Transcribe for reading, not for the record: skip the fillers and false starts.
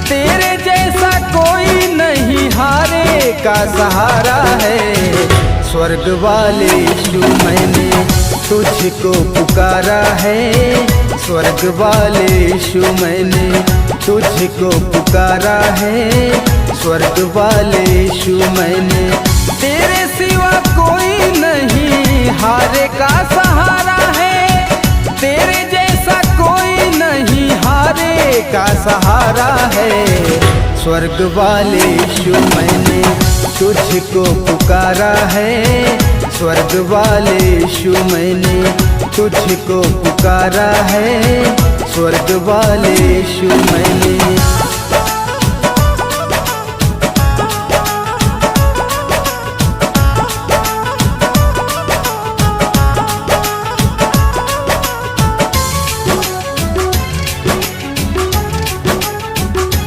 तेरे जैसा कोई नहीं, हारे का सहारा है। स्वर्ग वाले यीशु मैंने तुझको पुकारा है। स्वर्ग वाले यीशु मैंने तुझको पुकारा है। स्वर्ग वाले यीशु मैंने, तेरे सिवा कोई नहीं, हारे का सहारा है। तेरे जैसा कोई नहीं, हारे का सहारा है। स्वर्ग वाले यीशु मैंने तुझको पुकारा है। स्वर्ग वाले यीशु मैंने तुझको पुकारा है। स्वर्ग वाले यीशु मैंने